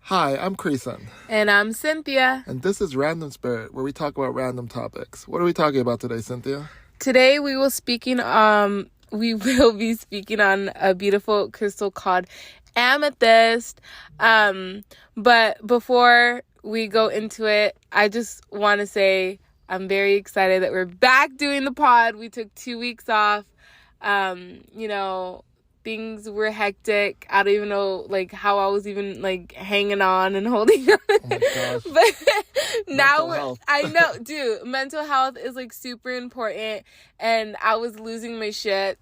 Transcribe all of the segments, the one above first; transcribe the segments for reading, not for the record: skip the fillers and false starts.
Hi, I'm Creason. And I'm Cynthia. And this is Random Spirit, where we talk about random topics. What are we talking about today, Cynthia? Today we will be speaking on a beautiful crystal called Amethyst. But before we go into it, I just want to say I'm very excited that we're back doing the pod. We took 2 weeks off. Things were hectic. I don't even know how I was even hanging on and holding on. Oh my gosh. But now I know, dude, mental health is super important, and I was losing my shit.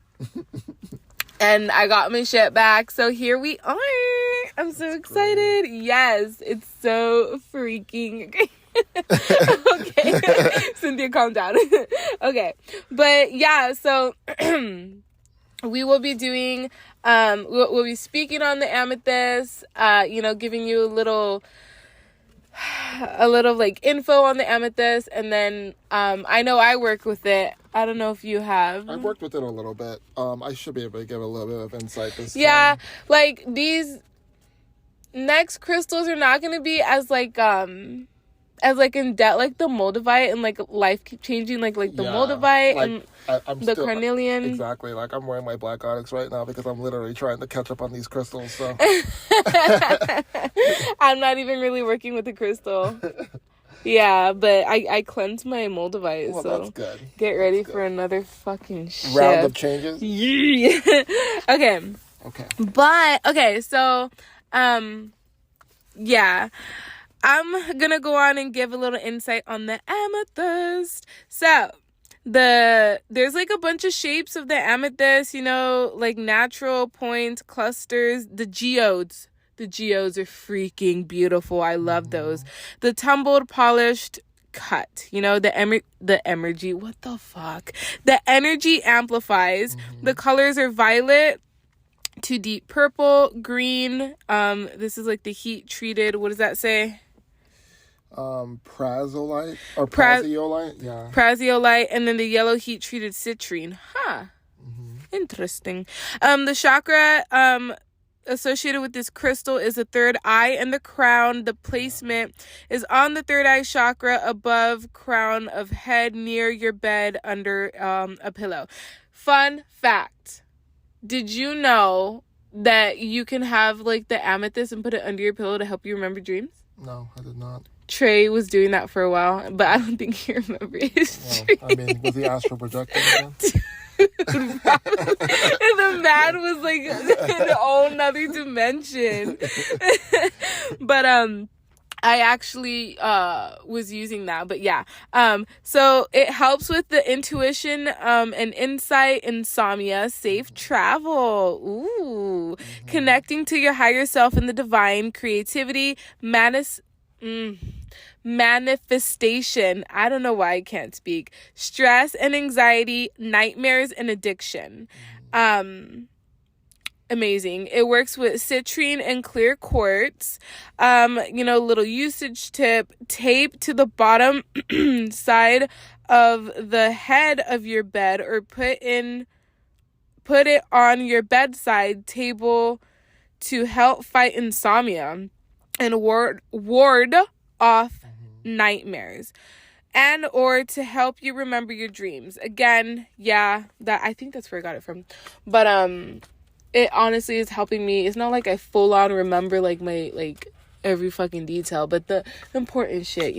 And I got my shit back. So here we are. I'm so excited. Great. Yes, it's so freaking great. Okay. Cynthia, calm down. Okay. But yeah, so we will be doing, we'll be speaking on the amethyst, giving you a little info on the amethyst. And then, I know I work with it. I don't know if you have. I've worked with it a little bit. I should be able to give a little bit of insight this time. Yeah, these next crystals are not going to be as in depth, the moldavite and life keep changing, the moldavite and I'm the carnelian. Exactly. I'm wearing my black onyx right now because I'm literally trying to catch up on these crystals. So I'm not even really working with the crystal. Yeah, but I cleansed my moldavite, well, so that's good. Get ready for another fucking shift. Round of changes? Yeah. Okay. But, okay, so, yeah. I'm gonna go on and give a little insight on the amethyst. So, there's a bunch of shapes of the amethyst, natural points, clusters, the geodes. The geodes are freaking beautiful. I love those. The tumbled, polished cut. The energy. What the fuck? The energy amplifies. The colors are violet to deep purple, green. This is the heat treated. What does that say? Prazolite or praziolite. Yeah. Praziolite, and then the yellow heat treated citrine. Huh. Interesting. The chakra, associated with this crystal is the third eye and the crown. The placement is on the third eye chakra above crown of head near your bed under a pillow. Fun fact. Did you know that you can have the amethyst and put it under your pillow to help you remember dreams? No, I did not. Trey was doing that for a while, but I don't think he remembered his dreams. I mean, was he astral projecting again? And the man was in a whole nother dimension. But I actually was using that, but yeah. So it helps with the intuition and insight, insomnia, safe travel. Ooh. Connecting to your higher self and the divine, creativity, manifestation. I don't know why I can't speak. Stress and anxiety, nightmares and addiction. Amazing. It works with citrine and clear quartz. Little usage tip: tape to the bottom side of the head of your bed, or put it on your bedside table to help fight insomnia and ward off nightmares, and or to help you remember your dreams. Again, yeah, I think that's where I got it from. But it honestly is helping me. It's not I full on remember my every fucking detail, but the important shit,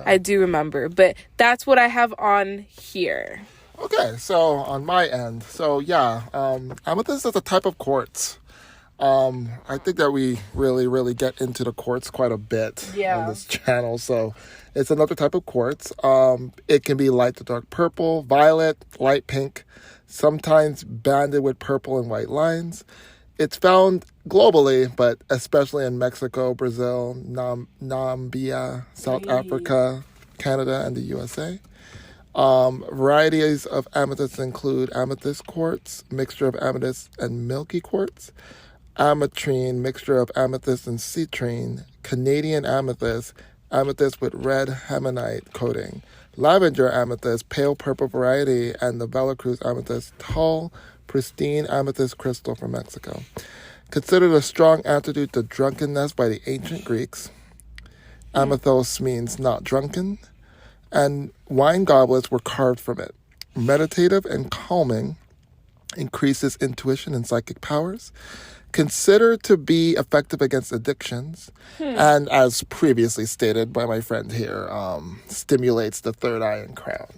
I do remember. But that's what I have on here. Okay, so on my end, amethyst is a type of quartz. I think that we really, really get into the quartz quite a bit on this channel. So it's another type of quartz. It can be light to dark purple, violet, light pink, sometimes banded with purple and white lines. It's found globally, but especially in Mexico, Brazil, Namibia, South Africa, Canada, and the USA. Varieties of amethyst include amethyst quartz, mixture of amethyst and milky quartz, ametrine, mixture of amethyst and citrine, Canadian amethyst, amethyst with red hemanite coating, lavender amethyst, pale purple variety, and the Veracruz amethyst, tall, pristine amethyst crystal from Mexico. Considered a strong antidote to drunkenness by the ancient Greeks. Amethyst means not drunken, and wine goblets were carved from it. Meditative and calming, increases intuition and psychic powers. Considered to be effective against addictions, and as previously stated by my friend here, stimulates the third eye and crown.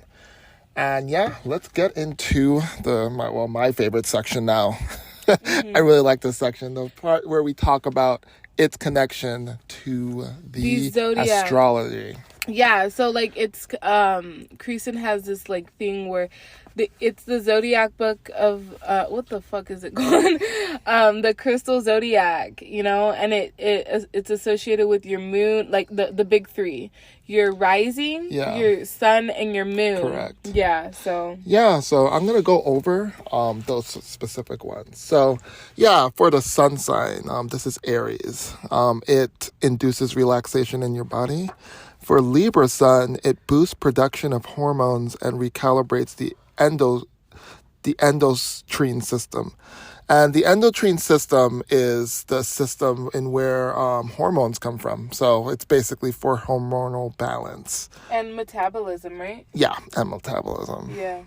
And yeah, let's get into my favorite section now. I really like this section, the part where we talk about its connection to the zodiac astrology. Yeah, so like it's Creason has this like thing where it's the zodiac book of what the fuck is it called? The crystal zodiac, you know, and it's associated with your moon, like the big three. Your rising, your sun, and your moon. Correct. Yeah, so I'm going to go over those specific ones. So, for the sun sign, this is Aries. It induces relaxation in your body. For Libra sun, it boosts production of hormones and recalibrates the endocrine system. And the endocrine system is the system in where hormones come from. So it's basically for hormonal balance. And metabolism, right? Yeah, and metabolism. Yeah.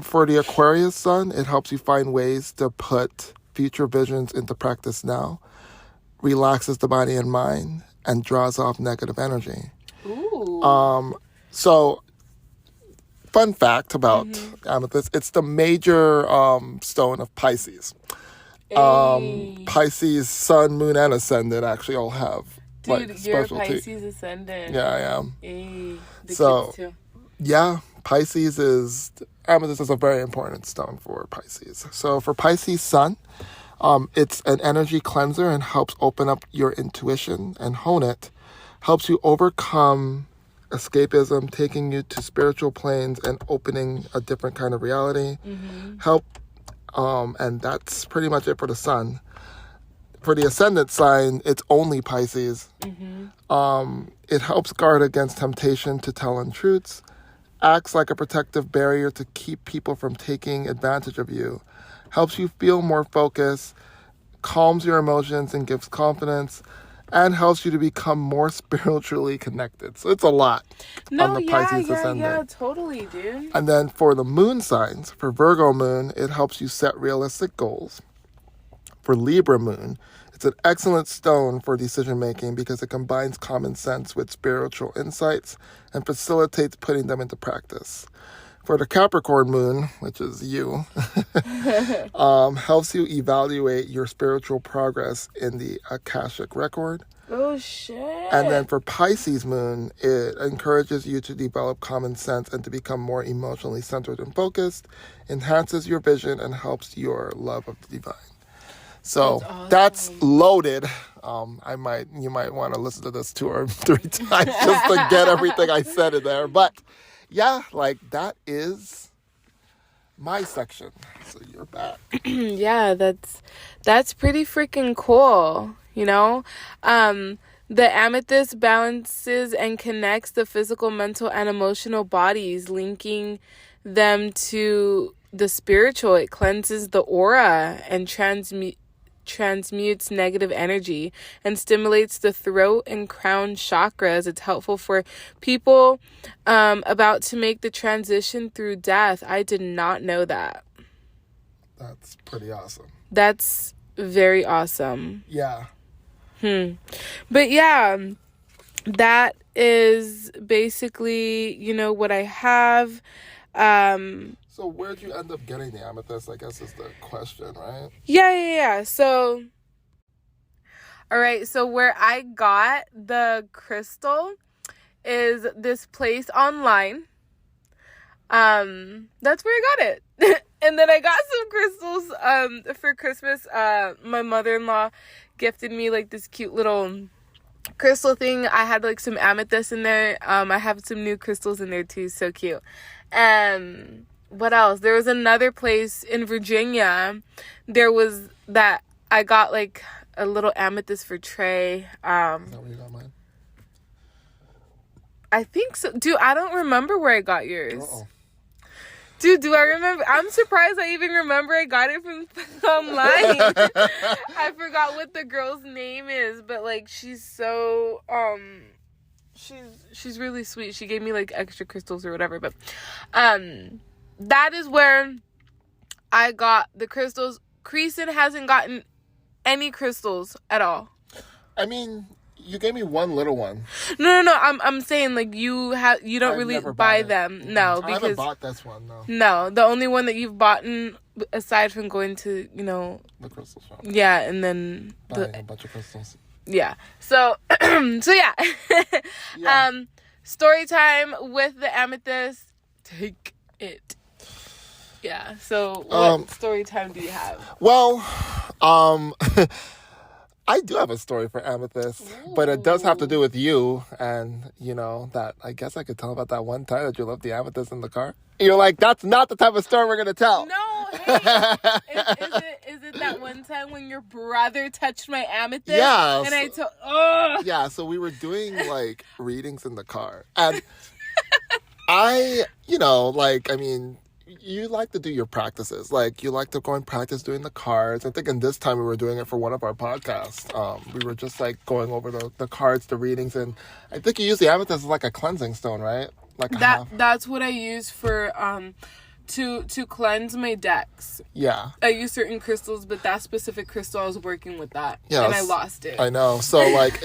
For the Aquarius sun, it helps you find ways to put future visions into practice now, relaxes the body and mind, and draws off negative energy. Ooh. So, fun fact about amethyst, it's the major stone of Pisces. Pisces, sun, moon, and ascendant actually all have you're Pisces ascendant. Yeah, I am. The so, kids too. Yeah, amethyst is a very important stone for Pisces. So for Pisces sun, it's an energy cleanser and helps open up your intuition and hone it. Helps you overcome escapism, taking you to spiritual planes and opening a different kind of reality. And that's pretty much it for the sun. For the ascendant sign, it's only Pisces. It helps guard against temptation to tell untruths, acts like a protective barrier to keep people from taking advantage of you, helps you feel more focused, calms your emotions and gives confidence, and helps you to become more spiritually connected. So it's a lot on the Pisces ascendant. Yeah, totally, dude. And then for the moon signs, for Virgo moon, it helps you set realistic goals. For Libra moon, it's an excellent stone for decision making because it combines common sense with spiritual insights and facilitates putting them into practice. For the Capricorn moon, which is you, helps you evaluate your spiritual progress in the Akashic record. Oh, shit. And then for Pisces moon, it encourages you to develop common sense and to become more emotionally centered and focused, enhances your vision, and helps your love of the divine. So that's loaded. You might want to listen to this 2 or 3 times just to get everything I said in there. But yeah, like that is my section. So you're back. Yeah, that's pretty freaking cool, you know? The amethyst balances and connects the physical, mental, and emotional bodies, linking them to the spiritual. It cleanses the aura and transmutes negative energy and stimulates the throat and crown chakras. It's helpful for people about to make the transition through death. I did not know that. That's pretty awesome. That's very awesome. Yeah. But yeah, that is basically, what I have. So where'd you end up getting the amethyst, I guess is the question, right? Yeah. So, all right. So where I got the crystal is this place online. That's where I got it. And then I got some crystals, for Christmas. My mother-in-law gifted me like this cute little crystal thing. I had like some amethyst in there. I have some new crystals in there too. So cute. What else? There was another place in Virginia. There was that I got like a little amethyst for Trey. Is that where you got mine? I think so. Dude, I don't remember where I got yours. Uh-oh. Dude, do I remember? I'm surprised I even remember I got it from online. I forgot what the girl's name is, but like she's so she's really sweet. She gave me like extra crystals or whatever, but that is where I got the crystals. Creason hasn't gotten any crystals at all. I mean, you gave me one little one. No. I'm saying like you don't really buy them. No, because I haven't bought this one. No. No, the only one that you've bought aside from going to the crystal shop. Yeah, and then buying a bunch of crystals. Yeah. So yeah. Story time with the amethyst. Take it. Yeah. So what story time do you have? Well, I do have a story for Amethyst, but it does have to do with you. And, that I guess I could tell about that one time that you left the Amethyst in the car. You're like, that's not the type of story we're going to tell. No, hey. Is it that one time when your brother touched my Amethyst? Yeah. And I told, Yeah, so we were doing, like, readings in the car. And I you like to do your practices. Like, you like to go and practice doing the cards. I think in this time we were doing it for one of our podcasts. We were just, like, going over the cards, the readings. And I think you use the amethyst as, like, a cleansing stone, right? Like that's what I use for, to cleanse my decks. Yeah. I use certain crystals, but that specific crystal, I was working with that. Yeah. And I lost it. I know. So, like,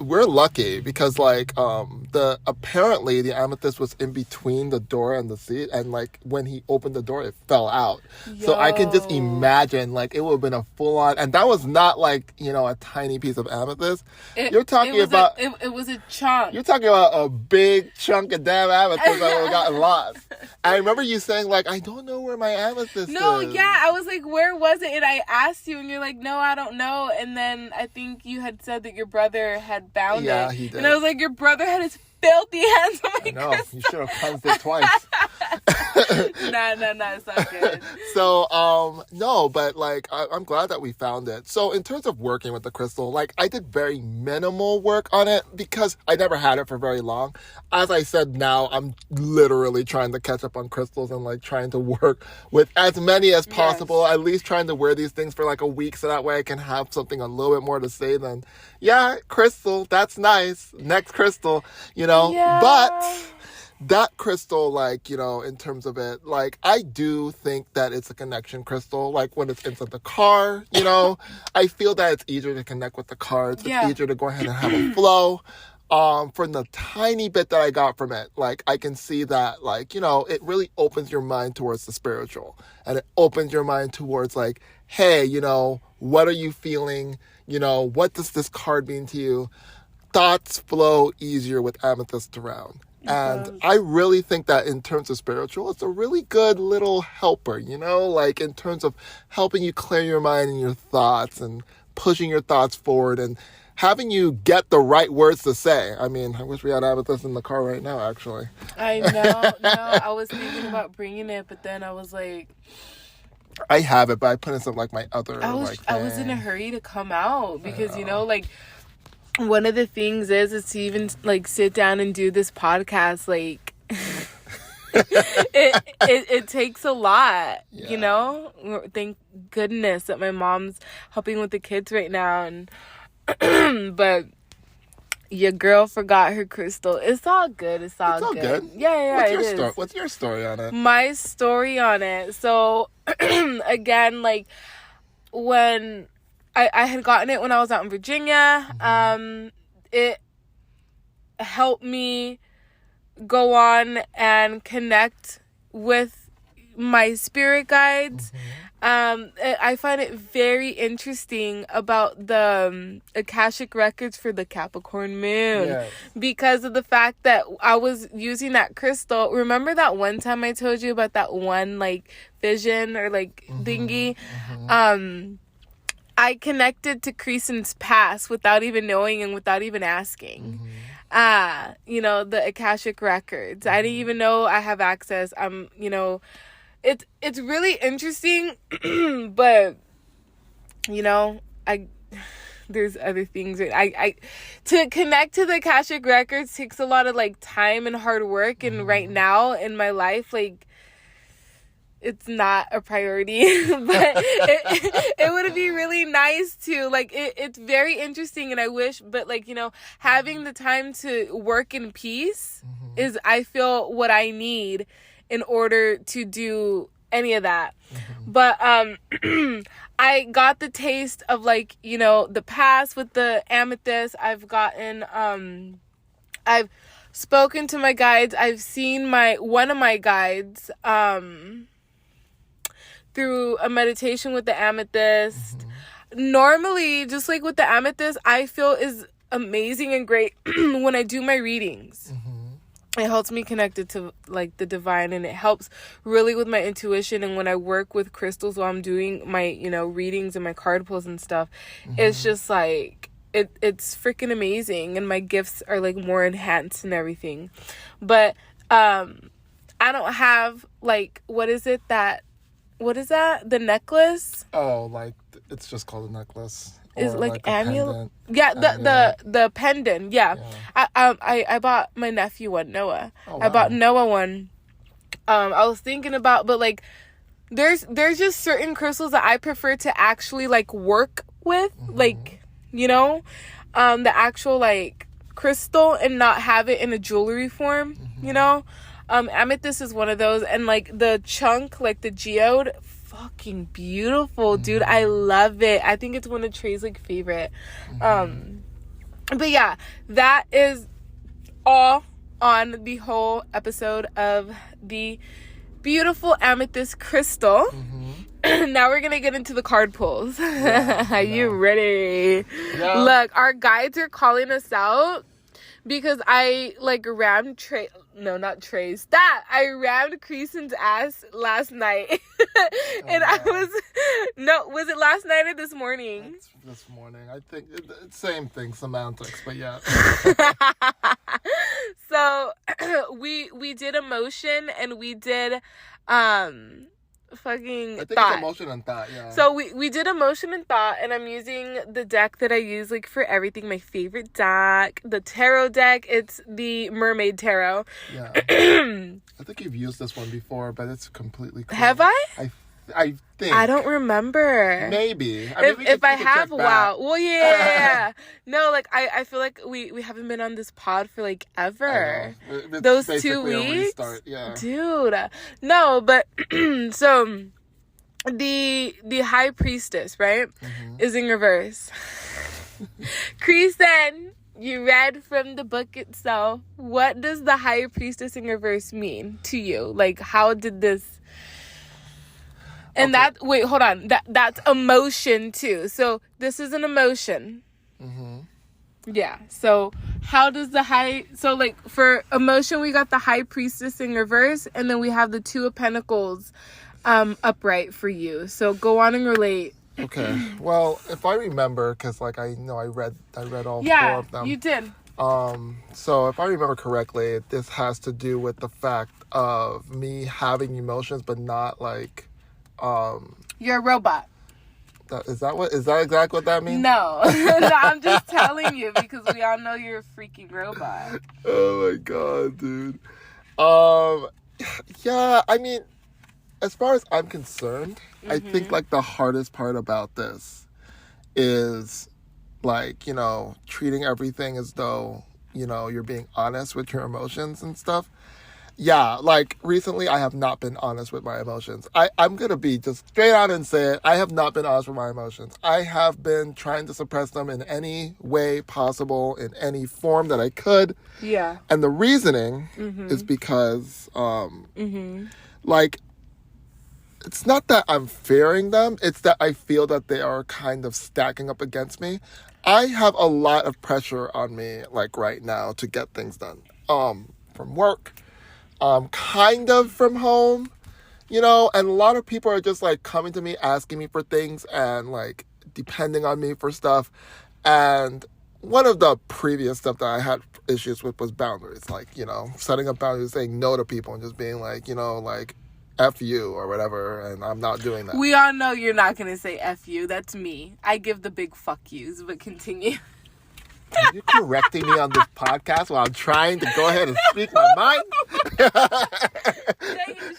we're lucky because, like, apparently the amethyst was in between the door and the seat, and, like, when he opened the door, it fell out. Yo. So I can just imagine, like, it would have been a full-on, and that was not, like, a tiny piece of amethyst. It was a chunk. You're talking about a big chunk of damn amethyst that would have gotten lost. I remember you saying, like, I don't know where my amethyst is. No, yeah, I was like, where was it? And I asked you, and you're like, no, I don't know. And then I think you had said that your brother had bound it. Yeah, he did. And I was like, your brother had his filthy hands on my crystal. Crystal. You should have cleansed it twice. Nah, it's not good. So, no, but, like, I'm glad that we found it. So, in terms of working with the crystal, like, I did very minimal work on it because I never had it for very long. As I said, now I'm literally trying to catch up on crystals and, like, trying to work with as many as possible. Yes. At least trying to wear these things for, like, a week so that way I can have something a little bit more to say than, yeah, crystal, that's nice. Next crystal, Yeah. But that crystal, like, in terms of it, like, I do think that it's a connection crystal. Like, when it's inside the car, I feel that it's easier to connect with the cards. It's easier to go ahead and have a flow. From the tiny bit that I got from it, like, I can see that, like, it really opens your mind towards the spiritual. And it opens your mind towards, like, hey, what are you feeling? What does this card mean to you? Thoughts flow easier with amethyst around. And I really think that in terms of spiritual, it's a really good little helper, like in terms of helping you clear your mind and your thoughts and pushing your thoughts forward and having you get the right words to say. I mean, I wish we had amethyst in the car right now, actually. I know. No, I was thinking about bringing it, but then I was like, I have it, but I put in some, like, my other, I was in a hurry to come out because, like, one of the things is to even, like, sit down and do this podcast, like, it takes a lot, Thank goodness that my mom's helping with the kids right now, and but your girl forgot her crystal. It's all good. It's all good. Yeah. What's your story on it? My story on it. So, again, like, when I had gotten it when I was out in Virginia, it helped me go on and connect with my spirit guides. I find it very interesting about the Akashic records for the Capricorn moon, because of the fact that I was using that crystal. Remember that one time I told you about that one, like, vision or, like, thingy? I connected to Creason's past without even knowing and without even asking. The Akashic records. I didn't even know I have access. It's really interesting, but there's other things. I to connect to the Akashic records takes a lot of, like, time and hard work, and right now in my life, like, it's not a priority, but it would be really nice to, like, it's very interesting, and I wish, but, like, you know, having the time to work in peace is, I feel, what I need in order to do any of that. But I got the taste of, like, you know, the past with the amethyst. I've spoken to my guides. I've seen one of my guides through a meditation with the amethyst. Normally, just like with the amethyst, I feel is amazing and great when I do my readings. It helps me connected to, like, the divine, and it helps really with my intuition. And when I work with crystals while I'm doing my, you know, readings and my card pulls and stuff, it's just like, it's freaking amazing, and my gifts are, like, more enhanced and everything. But I don't have, like, what is that? The necklace? Oh, like, it's just called a necklace. Is like amulet? Yeah, the pendant. Yeah. I bought my nephew one, Noah. Oh, wow. I bought Noah one. I was thinking about, but, like, there's just certain crystals that I prefer to actually, like, work with, like, you know, the actual, like, crystal, and not have it in a jewelry form, you know. Amethyst is one of those, and, like, the chunk, like the geode, fucking beautiful, dude. I love it. I think it's one of Trey's, like, favorite. But yeah, that is all on the whole episode of the beautiful amethyst crystal. Now we're gonna get into the card pulls. Are you ready? Yeah. Look, our guides are calling us out because I, like, rammed Trey. No, not Trey's. I rammed Creason's ass last night. And was it last night or this morning? It's this morning. I think it's same thing, semantics, but yeah. So we did emotion, and we did fucking I think thought. It's emotion and thought, yeah. So we did emotion and thought, and I'm using the deck that I use, like, for everything. My favorite deck, the tarot deck. It's the Mermaid Tarot. Yeah. I think you've used this one before, but it's completely cool. Have I? I think. I don't remember. Maybe. If I have, wow. Well, yeah. No, like, I feel like we haven't been on this pod for, like, ever. Those 2 weeks? Restart, yeah. Dude. No, but, so, the High Priestess, right, is in reverse. Creason, you read from the book itself. What does the High Priestess in reverse mean to you? Like, how did this... And wait, hold on. That's emotion too. So this is an emotion. Yeah. So how does so, like, for emotion, we got the High Priestess in reverse, and then we have the Two of Pentacles upright for you. So go on and relate. Okay. Well, if I remember, because, like, I know I read all 4 of them. Yeah, you did. So if I remember correctly, this has to do with the fact of me having emotions, but not, like, you're a robot. Is that exactly what that means? No. No, I'm just telling you because we all know you're a freaking robot. Oh my god, dude. Yeah, I mean, as far as I'm concerned, I think, like, the hardest part about this is, like, you know, treating everything as though, you know, you're being honest with your emotions and stuff. Yeah, like, recently I have not been honest with my emotions. I'm going to be just straight out and say it. I have not been honest with my emotions. I have been trying to suppress them in any way possible, in any form that I could. Yeah. And the reasoning is because, like, it's not that I'm fearing them. It's that I feel that they are kind of stacking up against me. I have a lot of pressure on me, like, right now to get things done. From work. Kind of from home, you know, and a lot of people are just, like, coming to me, asking me for things, and, like, depending on me for stuff. And one of the previous stuff that I had issues with was boundaries, like, you know, setting up boundaries, saying no to people, and just being like, you know, like, F you or whatever, and I'm not doing that. We all know you're not going to say F you. That's me. I give the big fuck yous, but continue. Are you correcting me on this podcast while I'm trying to go ahead and speak my mind? Yeah, you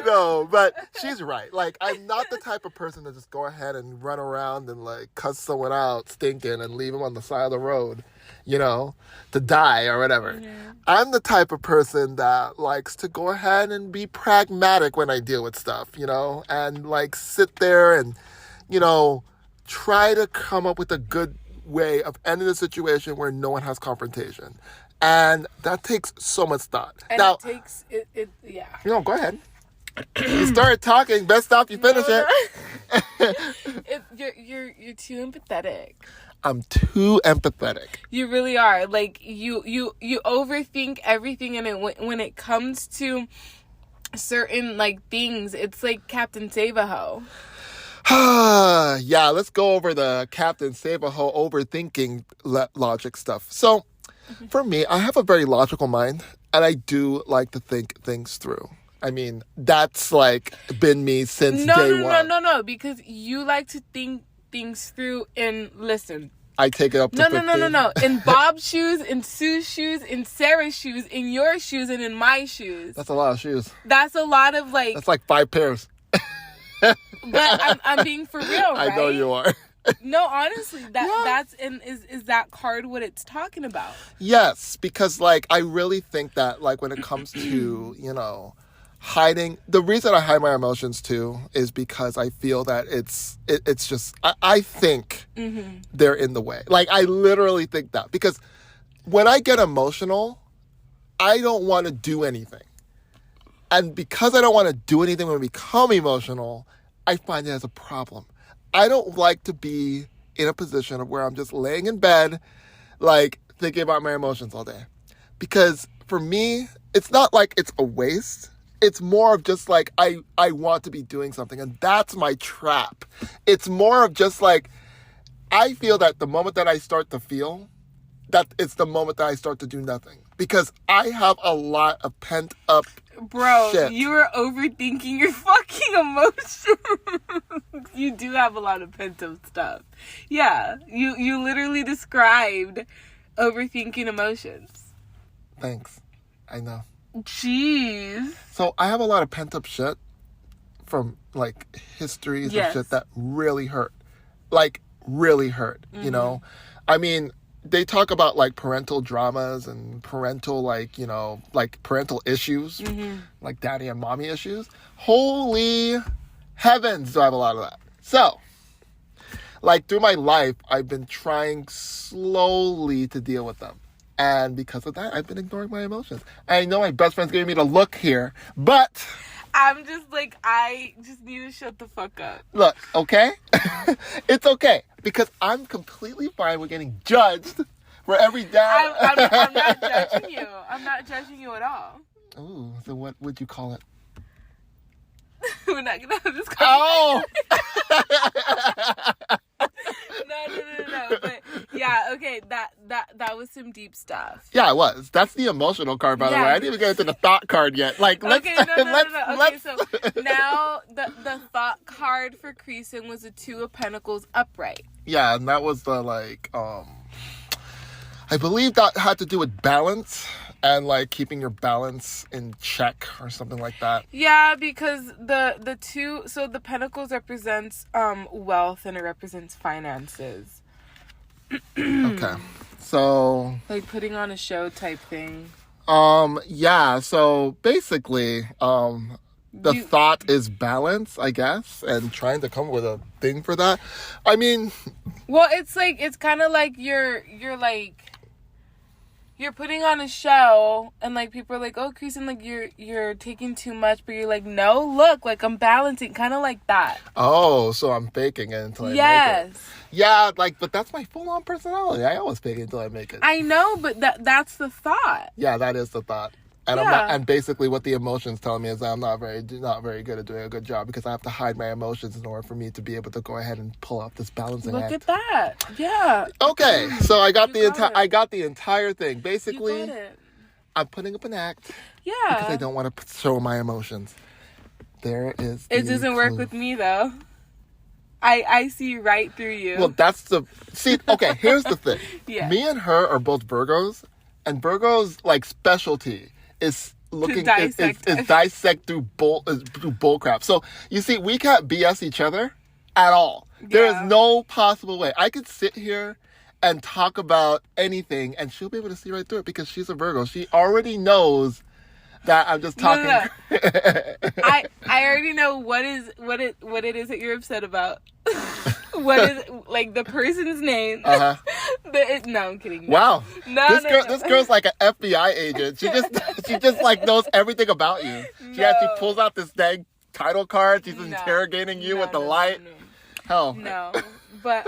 No, but she's right. Like, I'm not the type of person to just go ahead and run around and, like, cuss someone out stinking and leave them on the side of the road, you know, to die or whatever. Mm-hmm. I'm the type of person that likes to go ahead and be pragmatic when I deal with stuff, you know, and, like, sit there and, you know, try to come up with a good way of ending the situation where no one has confrontation. And that takes so much thought. And now, it takes it yeah. No, go ahead. You started talking. Best stop you finish it. You're too empathetic. I'm too empathetic. You really are. Like you overthink everything, and when it comes to certain like things, it's like Captain Save-A-Ho. Yeah, let's go over the Captain Save-A-Ho overthinking logic stuff. So, for me, I have a very logical mind, and I do like to think things through. I mean, that's, like, been me since day one. No, because you like to think things through and listen. I take it up to 15. No. In Bob's shoes, in Sue's shoes, in Sarah's shoes, in your shoes, and in my shoes. That's a lot of shoes. That's a lot of, like... That's like 5 pairs. But I'm being for real, right? I know you are. No, honestly, that's is that card what it's talking about? Yes, because like I really think that like when it comes to, you know, hiding, the reason I hide my emotions too is because I feel that it's just I think they're in the way. Like I literally think that because when I get emotional, I don't want to do anything. And because I don't want to do anything when I become emotional, I find it as a problem. I don't like to be in a position of where I'm just laying in bed, like, thinking about my emotions all day. Because for me, it's not like it's a waste. It's more of just like, I want to be doing something. And that's my trap. It's more of just like, I feel that the moment that I start to feel, that it's the moment that I start to do nothing. Because I have a lot of pent up shit. You are overthinking your fucking emotions. You do have a lot of pent up stuff. Yeah, you literally described overthinking emotions. Thanks. I know. Jeez. So I have a lot of pent up shit from like histories and shit that really hurt. Like really hurt, you know? I mean, they talk about like parental dramas and parental like, you know, like parental issues, like daddy and mommy issues. Holy heavens, do I have a lot of that. So, like through my life, I've been trying slowly to deal with them. And because of that, I've been ignoring my emotions. I know my best friend's giving me the look here, but... I'm just like, I just need to shut the fuck up. Look, okay? It's okay. Because I'm completely fine with getting judged for every dad. I'm not judging you. I'm not judging you at all. Ooh, so what would you call it? We're not going to have this conversation. No. But yeah, okay, that was some deep stuff. Yeah, it was. That's the emotional card, by the way. I didn't even get into the thought card yet. Like, let's... Okay, no. Okay, so now the thought card for Creason was a 2 of Pentacles upright. Yeah, and that was the, like, I believe that had to do with balance and, like, keeping your balance in check or something like that. Yeah, because the 2... So the Pentacles represents wealth and it represents finances. Okay. So... Like putting on a show type thing. Yeah, so basically, the thought is balance, I guess, and trying to come up with a thing for that. I mean... Well, it's like, it's kind of like you're like... You're putting on a show and like people are like, oh, Creason, like you're taking too much, but you're like, no, look, like I'm balancing, kind of like that. Oh, so I'm faking it until I make it. Yeah, like, but that's my full on personality. I always fake it until I make it. I know, but that's the thought. Yeah, that is the thought. And I'm not, and basically what the emotions tell me is that I'm not very good at doing a good job because I have to hide my emotions in order for me to be able to go ahead and pull off this balancing act. Look at that. Yeah. Okay, so I got the entire thing. Basically, you got it. I'm putting up an act. Yeah. Because I don't want to show my emotions. There is. It doesn't work with me though. I see right through you. Well, okay, here's the thing. Yeah. Me and her are both Virgos, and Virgo's like specialty is looking is dissect through bull crap. So you see, we can't BS each other at all. Yeah. There is no possible way. I could sit here and talk about anything, and she'll be able to see right through it because she's a Virgo. She already knows that I'm just talking. No. I already know what it is that you're upset about. What is like the person's name? No, I'm kidding. No. Wow. This girl's like an FBI agent. She just like knows everything about you. She actually pulls out this dang title card. She's interrogating you with the light. Hell. No. But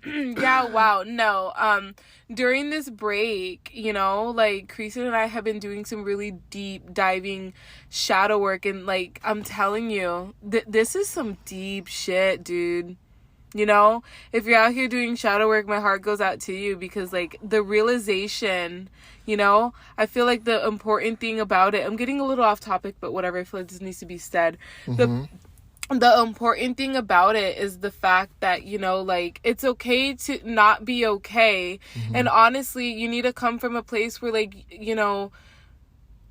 yeah, wow. No. During this break, you know, like Creason and I have been doing some really deep diving shadow work, and like I'm telling you, this is some deep shit, dude. You know, if you're out here doing shadow work, my heart goes out to you, because like the realization, you know, I feel like the important thing about it, I'm getting a little off topic, but whatever, I feel like this needs to be said. The important thing about it is the fact that, you know, like, it's okay to not be okay. And honestly, you need to come from a place where, like, you know,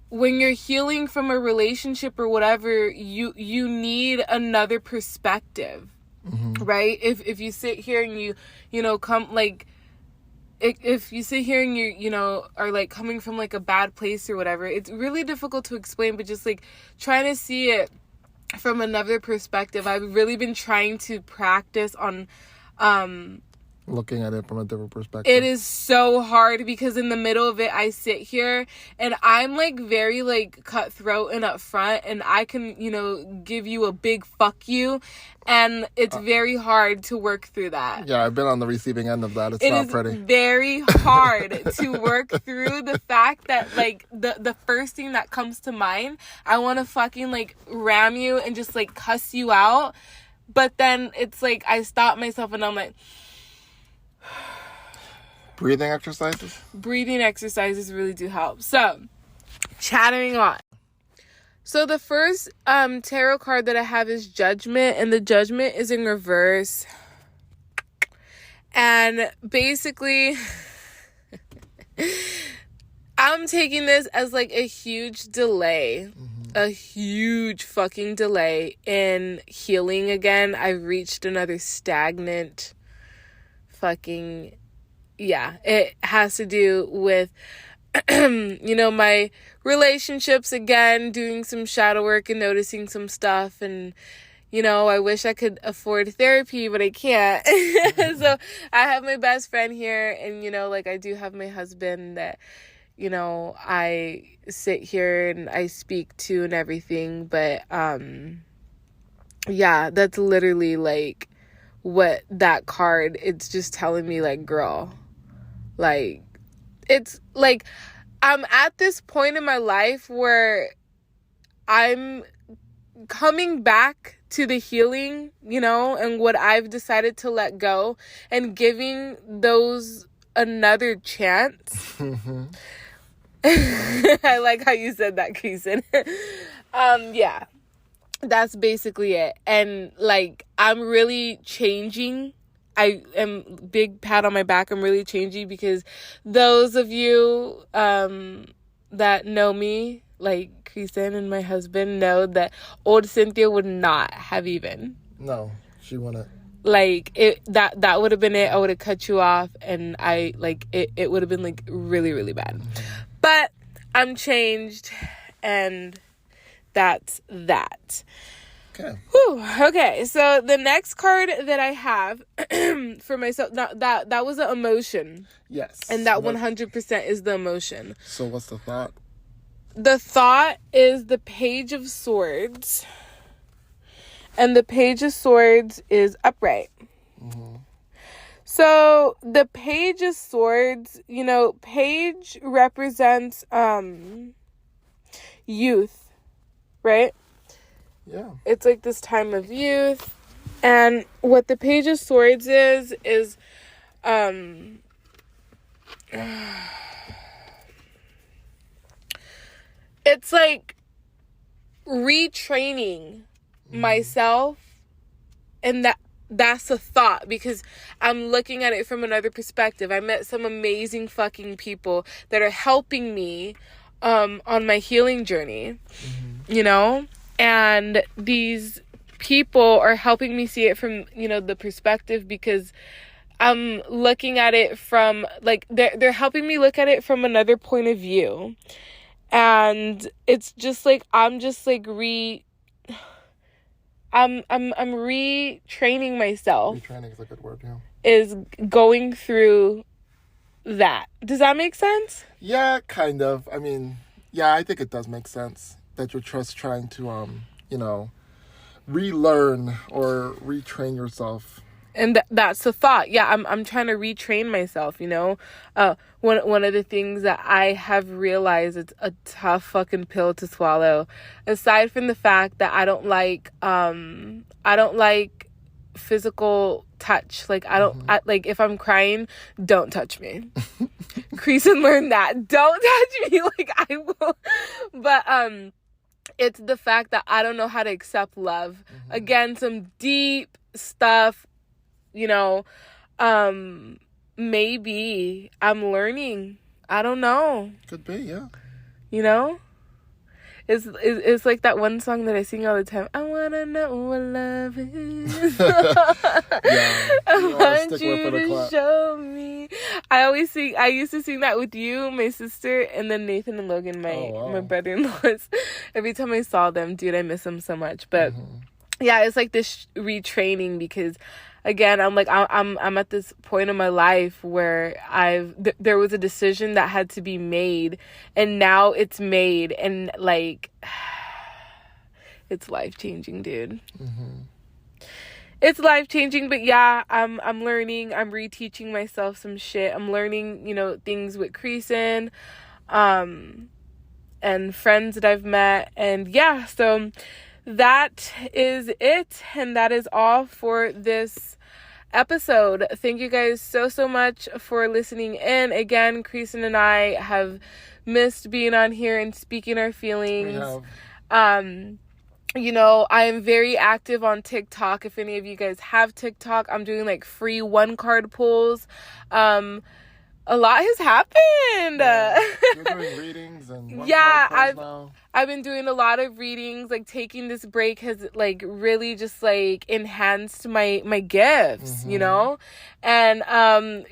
when you're healing from a relationship or whatever, you need another perspective, right? If you sit here and you know, come, like, if you sit here and you know, are like coming from like a bad place or whatever, it's really difficult to explain, but just like trying to see it from another perspective. I've really been trying to practice on looking at it from a different perspective. It is so hard because in the middle of it, I sit here and I'm like very like cutthroat and upfront, and I can, you know, give you a big fuck you, and it's very hard to work through that. Yeah, I've been on the receiving end of that. It's not pretty. It is very hard to work through the fact that like the first thing that comes to mind, I want to fucking like ram you and just like cuss you out, but then it's like I stop myself and I'm like, breathing exercises? Breathing exercises really do help. So, chattering on. So, the first tarot card that I have is Judgment, and the Judgment is in reverse. And basically, I'm taking this as like a huge delay. A huge fucking delay in healing again. I've reached another stagnant fucking, yeah, it has to do with you know, my relationships again, doing some shadow work and noticing some stuff, and you know, I wish I could afford therapy, but I can't. So I have my best friend here, and you know, like I do have my husband that, you know, I sit here and I speak to and everything, but yeah, that's literally like what that card, it's just telling me, like, girl, like, it's like I'm at this point in my life where I'm coming back to the healing, you know, and what I've decided to let go, and giving those another chance. I like how you said that, Creason. Yeah. That's basically it. And like, I'm really changing. I am, big pat on my back, I'm really changing, because those of you that know me, like Creason and my husband, know that old Cynthia would not have even. No, she wouldn't. Like, that would have been it. I would have cut you off, and I, like, it would have been, like, really, really bad. But I'm changed, and that's that. Okay. Whew, okay, so the next card that I have for myself, that was an emotion. Yes. And that 100% is the emotion. So what's the thought? The thought is the Page of Swords. And the Page of Swords is upright. So the Page of Swords, you know, Page represents youth, right? Yeah. It's like this time of youth. And what the Page of Swords is it's like retraining myself, and that's a thought, because I'm looking at it from another perspective. I met some amazing fucking people that are helping me on my healing journey, you know, and these people are helping me see it from, you know, the perspective, because I'm looking at it from, like, they're helping me look at it from another point of view. And it's just like, I'm just like I'm retraining myself. Retraining is a good word, yeah. Is going through that. Does that make sense? Yeah, kind of. I mean, yeah, I think it does make sense that you're just trying to, you know, relearn or retrain yourself. And that's the thought. Yeah, I'm trying to retrain myself, you know. One of the things that I have realized, it's a tough fucking pill to swallow. Aside from the fact that I don't like physical touch. Like, I don't like, if I'm crying, don't touch me. Creason learned that. Don't touch me. Like, I will. But it's the fact that I don't know how to accept love. Again, some deep stuff. You know, maybe I'm learning. I don't know. Could be, yeah. You know? It's like that one song that I sing all the time. I wanna know what love is. Yeah. I want you to show me. I used to sing that with you, my sister, and then Nathan and Logan, my brother-in-laws. Every time I saw them, dude, I miss them so much. But yeah, it's like this retraining, because again, I'm like, I'm at this point in my life where there was a decision that had to be made, and now it's made, and like, it's life-changing, dude. It's life-changing. But yeah, I'm learning. I'm reteaching myself some shit. I'm learning, you know, things with Creason, and friends that I've met, and yeah, so that is it, and that is all for this episode. Thank you guys so much for listening in. Again, Creason and I have missed being on here and speaking our feelings. You know, I am very active on TikTok. If any of you guys have TikTok, I'm doing like free 1-card pulls. A lot has happened. Yeah, you're doing readings and I've been doing a lot of readings. Like, taking this break has like really just like enhanced my gifts, you know. And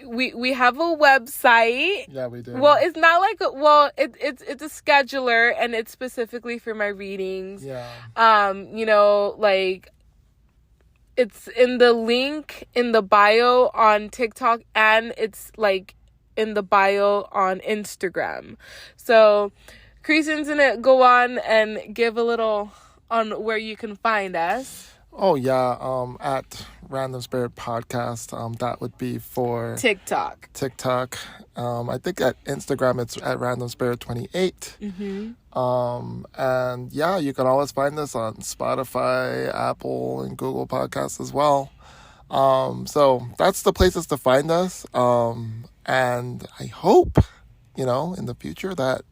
we have a website. Yeah, we do. Well, it's not like it's a scheduler, and it's specifically for my readings. Yeah. You know, like, it's in the link in the bio on TikTok, and it's like in the bio on Instagram. So Creason's gonna go on and give a little on where you can find us. Oh yeah, at Random Spirit Podcast. That would be for TikTok. I think at Instagram it's at Random Spirit 28. And yeah, you can always find us on Spotify, Apple, and Google Podcasts as well. So that's the places to find us. And I hope, you know, in the future that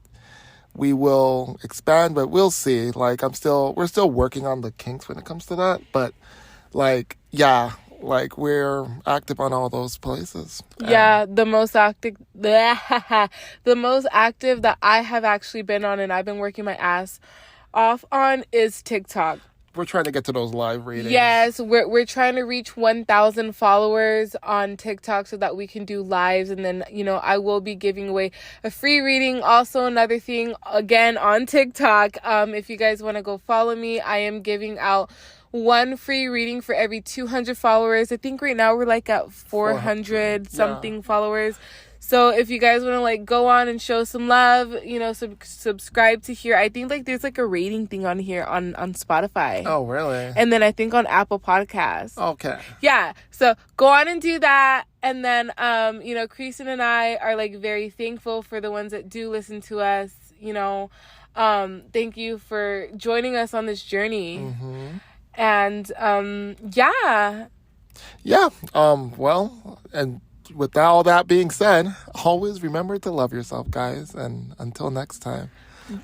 we will expand, but we'll see. Like, we're still working on the kinks when it comes to that. But like, yeah, like, we're active on all those places. Yeah, the most active that I have actually been on, and I've been working my ass off on, is TikTok. We're trying to get to those live readings. Yes, we're trying to reach 1,000 followers on TikTok so that we can do lives. And then, you know, I will be giving away a free reading. Also, another thing, again, on TikTok, if you guys want to go follow me, I am giving out one free reading for every 200 followers. I think right now we're like at 400 something followers. So if you guys want to like go on and show some love, you know, subscribe to here. I think like there's like a rating thing on here on Spotify. Oh, really? And then I think on Apple Podcasts. Okay. Yeah. So go on and do that. And then, you know, Creason and I are like very thankful for the ones that do listen to us, you know. Thank you for joining us on this journey. And, yeah. Yeah. Well, and with all that being said, always remember to love yourself, guys. And until next time,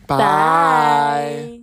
bye.